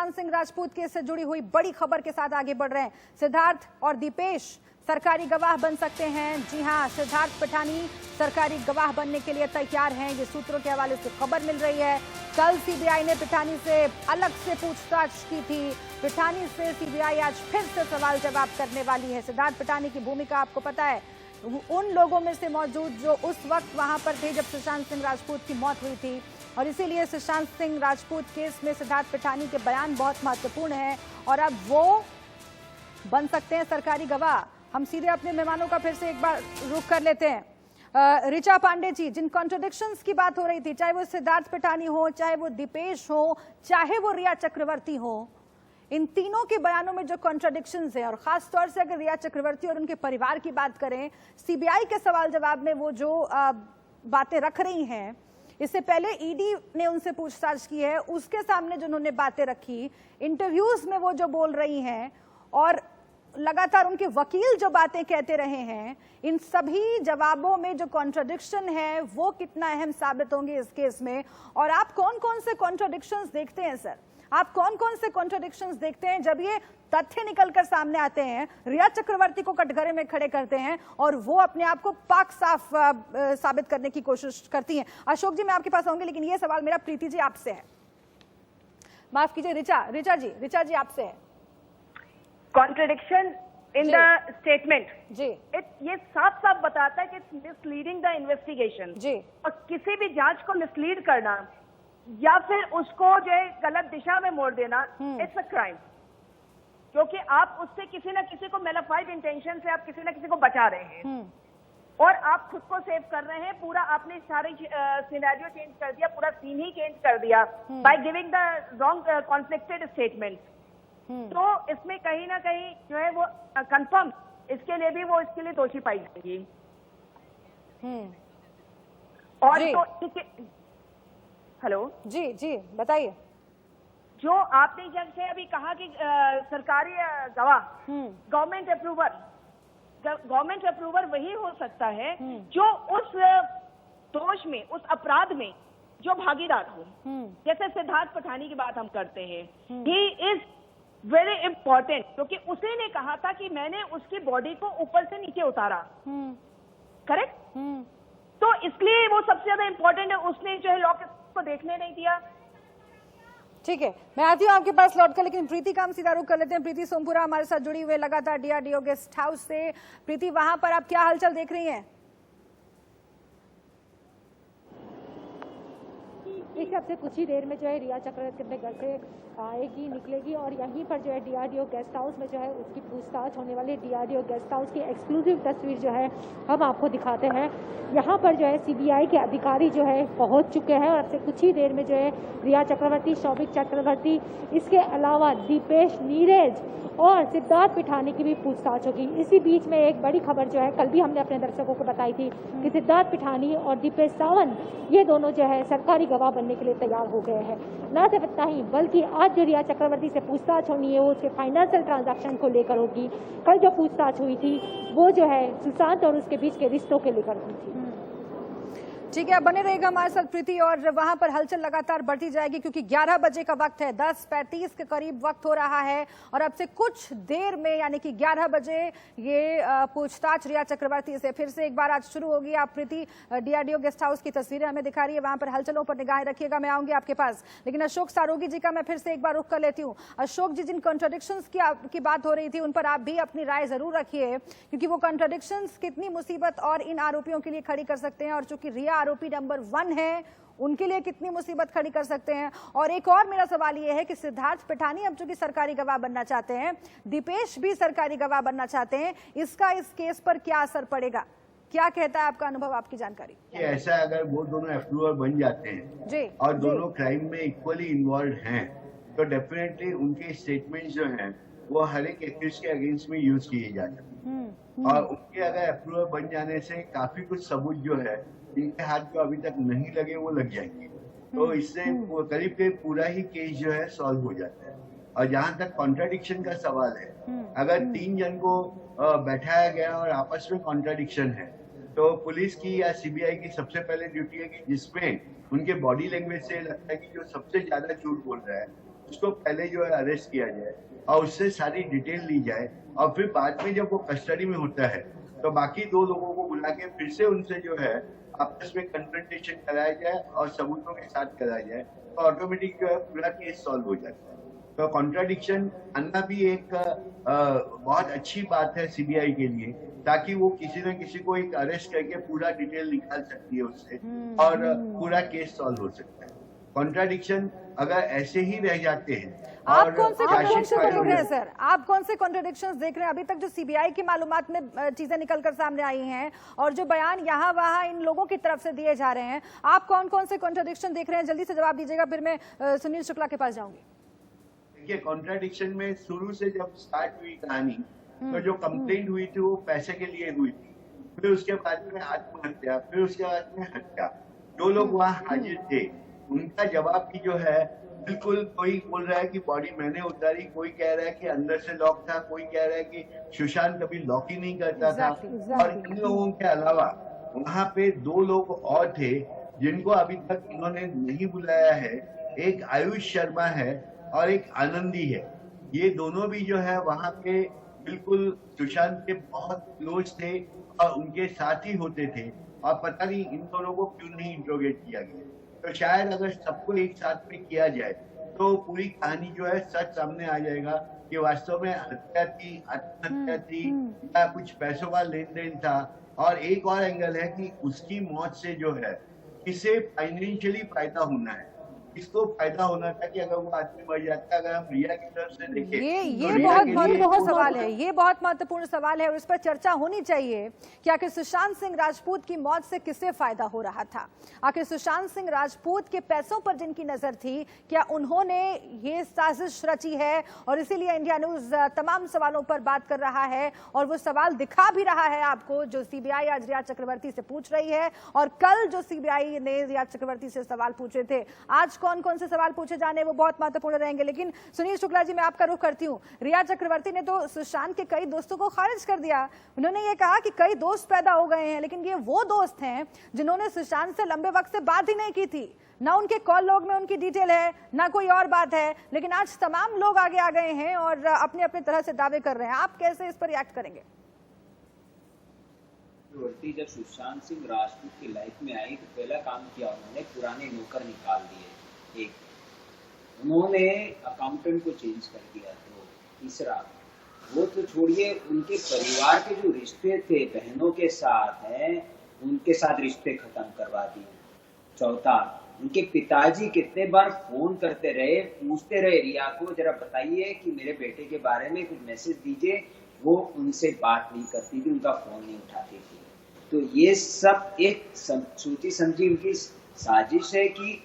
Sushant Singh Rajput case से जुड़ी हुई बड़ी खबर के साथ आगे बढ़ रहे हैं। सिद्धार्थ और दीपेश सरकारी गवाह बन सकते हैं। जी हां, सिद्धार्थ पिठानी सरकारी गवाह बनने के लिए तैयार हैं। ये सूत्रों के हवाले से खबर मिल रही है। कल सीबीआई ने पिठानी से अलग से पूछताछ की थी। पिठानी से सीबीआई आज फिर से सवाल जवाब करने वाली है। सिद्धार्थ पिठानी की भूमिका आपको पता है, उन लोगों में से मौजूद जो उस वक्त वहां पर थे जब सुशांत सिंह राजपूत की मौत हुई थी, और इसीलिए सुशांत सिंह राजपूत केस में सिद्धार्थ पिठानी के बयान बहुत महत्वपूर्ण हैं और अब वो बन सकते हैं सरकारी गवाह। हम सीधे अपने मेहमानों का फिर से एक बार रुख कर लेते हैं। ऋचा पांडे जी, जिन कॉन्ट्रडिक्शंस की बात हो रही थी, चाहे वो सिद्धार्थ पिठानी हो, चाहे वो दीपेश हो, चाहे वो रिया चक्रवर्ती हो, इन तीनों के बयानों में जो कॉन्ट्रडिक्शंस है, और खास तौर से अगर रिया चक्रवर्ती और उनके परिवार की बात करें, सीबीआई के सवाल जवाब में वो जो बातें रख रही हैं, इससे पहले ईडी ने उनसे पूछताछ की है, उसके सामने जो उन्होंने बातें रखी, इंटरव्यूज में वो जो बोल रही हैं और लगातार उनके वकील जो बातें कहते रहे हैं, इन सभी जवाबों में जो कॉन्ट्रडिक्शन है वो कितना अहम साबित होंगे इस केस में। और आप कौन कौन से कॉन्ट्रडिक्शंस देखते हैं सर? आप कौन कौन से कॉन्ट्रडिक्शंस देखते हैं जब ये तथ्य निकलकर सामने आते हैं, रिया चक्रवर्ती को कटघरे में खड़े करते हैं और वो अपने आप को पाक साफ साबित करने की कोशिश करती हैं? अशोक जी, मैं आपके पास आऊंगी, लेकिन ये सवाल मेरा प्रीति जी आपसे है। माफ कीजिए, रिचा जी आपसे है। कॉन्ट्रडिक्शन इन द स्टेटमेंट जी, ये साफ साफ बताता है कि इट्स मिसलीडिंग द इन्वेस्टिगेशन जी, और किसी भी जांच को मिसलीड करना या फिर उसको जो है गलत दिशा में मोड़ देना, इट्स अ क्राइम। क्योंकि आप उससे किसी ना किसी को मेलाफाइड इंटेंशन से आप किसी ना किसी को बचा रहे हैं और आप खुद को सेव कर रहे हैं। पूरा आपने सारी सिनेरियो चेंज कर दिया, पूरा सीन ही चेंज कर दिया by giving the wrong conflicted statement. तो इसमें कहीं ना कहीं जो है वो कंफर्म, इसके लिए भी वो इसके लिए दोषी पाई जाएगी। और तो हेलो जी बताइए। जो आपने जैसे अभी कहा कि सरकारी गवाह गवर्नमेंट अप्रूवर वही हो सकता है जो उस दोष में, उस अपराध में जो भागीदार हो। जैसे सिद्धार्थ पिठानी की बात हम करते हैं, ही इज वेरी इंपॉर्टेंट, क्योंकि उसी ने कहा था कि मैंने उसकी बॉडी को ऊपर से नीचे उतारा, करेक्ट? तो इसलिए वो सबसे ज्यादा इंपॉर्टेंट है। उसने जो है लॉ को देखने नहीं दिया। ठीक है, मैं आती हूँ आपके पास लौट कर, लेकिन प्रीति का हम सीधा रुख कर लेते हैं। प्रीति सोमपुरा हमारे साथ जुड़ी हुई लगातार डीआरडीओ गेस्ट हाउस से। प्रीति, वहां पर आप क्या हलचल देख रही हैं? देखिए, अब से कुछ ही देर में जो है रिया चक्रवर्ती अपने घर से आएगी, निकलेगी और यहीं पर जो है डीआरडीओ गेस्ट हाउस में जो है उसकी पूछताछ होने वाली। डीआरडीओ गेस्ट हाउस की एक्सक्लूसिव तस्वीर जो है हम आपको दिखाते हैं। यहाँ पर जो है सीबीआई के अधिकारी जो है पहुँच चुके हैं और अब से कुछ ही देर में जो है रिया चक्रवर्ती, शौविक चक्रवर्ती, इसके अलावा दीपेश, नीरज और सिद्धार्थ पिठानी की भी पूछताछ होगी। इसी बीच में एक बड़ी खबर जो है कल भी हमने अपने दर्शकों को बताई थी कि सिद्धार्थ पिठानी और दीपेश सावंत, ये दोनों जो है सरकारी गवाह बनने के लिए तैयार हो गए हैं। न सिर्फ इतना ही, बल्कि आज जो रिया चक्रवर्ती से पूछताछ होनी है वो उसके फाइनेंशियल ट्रांजैक्शन को लेकर होगी। कल जो पूछताछ हुई थी वो जो है सुशांत और उसके बीच के रिश्तों के लेकर हुई थी। ठीक है, बने रहेगा हमारे साथ प्रीति, और वहां पर हलचल लगातार बढ़ती जाएगी क्योंकि 11 बजे का वक्त है, 10:35 के करीब वक्त हो रहा है और अब से कुछ देर में यानी कि 11 बजे ये पूछताछ रिया चक्रवर्ती से फिर से एक बार आज शुरू होगी। आप प्रीति डीआरडीओ गेस्ट हाउस की तस्वीरें हमें दिखा रही है, वहां पर हलचलों पर निगाहें रखिएगा। मैं आऊंगी आपके पास, लेकिन अशोक सारोगी जी का मैं फिर से एक बार रुख कर लेती हूँ। अशोक जी, जिन कॉन्ट्रडिक्शंस की बात हो रही थी उन पर आप भी अपनी राय जरूर रखिए, क्योंकि वो कॉन्ट्रडिक्शंस कितनी मुसीबत और इन आरोपियों के लिए खड़ी कर सकते हैं, और चूंकि रिया आरोपी नंबर 1 है, उनके लिए कितनी मुसीबत खड़ी कर सकते हैं। और एक और मेरा सवाल यह है कि सिद्धार्थ पिठानी अब चूंकि सरकारी गवाह बनना चाहते हैं, दीपेश भी सरकारी गवाह बनना चाहते हैं, इसका इस केस पर क्या असर पड़ेगा? क्या कहता है आपका अनुभव, आपकी जानकारी? ऐसा अगर वो दोनों अप्रूवर बन जाते हैं जी, और दोनों क्राइम में इक्वली इन्वॉल्व हैं, तो डेफिनेटली उनके स्टेटमेंट जो हैं वो हर एक एक्यूज के अगेंस्ट में यूज किए जाते हैं। और उनके अगर अप्रूवर बन जाने से काफी कुछ सबूत जो है जिनके हाथ जो अभी तक नहीं लगे वो लग जाएंगे, तो इससे वो करीब पूरा ही केस जो है सॉल्व हो जाता है। और जहाँ तक कॉन्ट्राडिक्शन का सवाल है, अगर 3 जन को बैठाया गया और आपस में कॉन्ट्राडिक्शन है, तो पुलिस की या सीबीआई की सबसे पहले ड्यूटी है कि जिसमें उनके बॉडी लैंग्वेज से लगता है कि जो सबसे ज्यादा झूठ बोल रहा है उसको पहले जो है अरेस्ट किया जाए और उससे सारी डिटेल ली जाए, और फिर बाद में जब वो कस्टडी में होता है तो बाकी 2 लोगों को बुला के फिर से उनसे जो है आपस में कन्फ्रंटेशन कराया जाए और सबूतों के साथ कराया जाए, तो ऑटोमेटिक जो है पूरा केस सॉल्व हो जाता है। तो कॉन्ट्राडिक्शन आना भी एक बहुत अच्छी बात है सीबीआई के लिए, ताकि वो किसी न किसी को एक अरेस्ट करके पूरा डिटेल निकाल सकती है उससे और पूरा केस सॉल्व हो सकता है। कॉन्ट्राडिक्शन अगर ऐसे ही रह जाते हैं, आप कौन से कॉन्ट्रडिक्शन देख रहे हैं सर? आप कौन से कॉन्ट्रडिक्शंस देख रहे हैं? अभी तक जो सीबीआई की मालूमात में चीजें निकलकर सामने आई हैं और जो बयान यहाँ वहाँ इन लोगों की तरफ से दिए जा रहे हैं, आप कौन कौन से कॉन्ट्रडिक्शन देख रहे हैं? जल्दी से जवाब दीजिएगा, फिर मैं सुनील शुक्ला के पास जाऊंगी। देखिए, कॉन्ट्राडिक्शन में शुरू से जब स्टार्ट हुई कहानी, तो जो कंप्लेंट हुई थी वो पैसे के लिए हुई थी, फिर उसके बाद में आत्महत्या, फिर उसके बाद में हत्या। जो लोग वहाँ हाजिर थे उनका जवाब भी जो है बिल्कुल, कोई बोल रहा है कि बॉडी मैंने उतारी, कोई कह रहा है कि अंदर से लॉक था, कोई कह रहा है कि सुशांत कभी लॉक ही नहीं करता था। और इन लोगों के अलावा वहाँ पे 2 लोग और थे जिनको अभी तक इन्होंने नहीं बुलाया है। एक आयुष शर्मा है और एक आनंदी है। ये दोनों भी जो है वहाँ पे बिल्कुल सुशांत के बहुत क्लोज थे और उनके साथ ही होते थे, और पता नहीं इन दोनों को क्यों नहीं इंट्रोगेट किया गया। तो शायद अगर सबको एक साथ में किया जाए तो पूरी कहानी जो है सच सामने आ जाएगा कि वास्तव में हत्या थी, आत्महत्या थी या कुछ पैसों का लेन देन था। और एक और एंगल है कि उसकी मौत से जो है किसे फाइनेंशियली फायदा होना है, किसको फायदा होना था कि अगर वो आदमी मर जाता। अगर हम रिया की तरफ से देखें, ये बहुत सवाल है, ये बहुत महत्वपूर्ण सवाल है और इस पर चर्चा होनी चाहिए कि आखिर सुशांत सिंह राजपूत की मौत से किसे फायदा हो रहा था। आखिर सुशांत सिंह राजपूत के पैसों पर जिनकी नजर थी, क्या उन्होंने ये साजिश रची है? और इसीलिए इंडिया न्यूज तमाम सवालों पर बात कर रहा है और वो सवाल दिखा भी रहा है आपको, जो सीबीआई आज रिया चक्रवर्ती से पूछ रही है और कल जो सीबीआई ने रिया चक्रवर्ती से सवाल पूछे थे। आज कौन कौन से सवाल पूछे जाने वो बहुत महत्वपूर्ण रहेंगे। लेकिन सुनील शुक्ला जी, मैं आपका रुख करती हूँ। रिया चक्रवर्ती ने तो सुशांत के कई दोस्तों को खारिज कर दिया। उन्होंने ये कहा कि कई दोस्त पैदा हो गए हैं, लेकिन ये वो दोस्त हैं जिन्होंने सुशांत से लंबे वक्त से बात ही नहीं की थी। ना उनके कॉल लॉग में उनकी डिटेल है, ना कोई और बात है, लेकिन आज तमाम लोग आगे आ गए हैं और अपने अपने तरह से दावे कर रहे हैं। आप कैसे इस पर रिएक्ट करेंगे? जब सुशांत सिंह राजपूत की लाइफ में आई तो पहला काम किया उन्होंने, पुराने नौकर निकाल दिए। एक उन्होंने अकाउंटेंट को चेंज कर दिया। तो तीसरा, वो तो छोड़िए, उनके परिवार के जो रिश्ते थे बहनों के साथ हैं, उनके साथ रिश्ते खत्म करवा दिए। चौथा, उनके पिताजी कितने बार फोन करते रहे, पूछते रहे रिया को, जरा बताइए कि मेरे बेटे के बारे में कुछ मैसेज दीजिए। वो उनसे बात नहीं करती थी, उनका फोन नहीं उठाती थी। तो ये सब एक सोची समझी उनकी साजिश है कि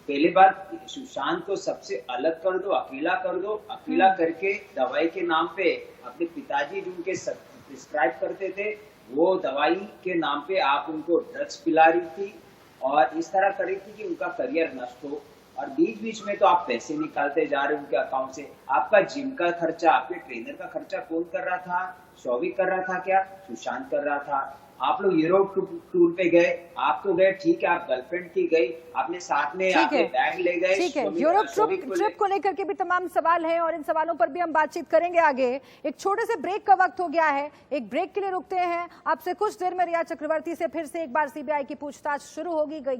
पहले बार सुशांत को सबसे अलग कर दो, अकेला कर दो। अकेला करके दवाई के नाम पे अपने पिताजी जो उनके प्रिस्क्राइब करते थे, वो दवाई के नाम पे आप उनको ड्रग्स पिला रही थी और इस तरह कर रही थी कि उनका करियर नष्ट हो। और बीच बीच में तो आप पैसे निकालते जा रहे हो उनके अकाउंट से। आपका जिम का खर्चा, आपके ट्रेनर का खर्चा कौन कर रहा था? शौविक कर रहा था क्या? सुशांत कर रहा था। आप लोग यूरोप टूर पे गए, आप तो गए, ठीक है, आप गर्लफ्रेंड की गई, आपने साथ में आपके बैग ले गए। ठीक है, यूरोप ट्रिप को लेकर के भी तमाम सवाल हैं और इन सवालों पर भी हम बातचीत करेंगे आगे। एक छोटे से ब्रेक का वक्त हो गया है, एक ब्रेक के लिए रुकते हैं। आपसे कुछ देर में रिया चक्रवर्ती से फिर से एक बार सीबीआई की पूछताछ शुरू होगी।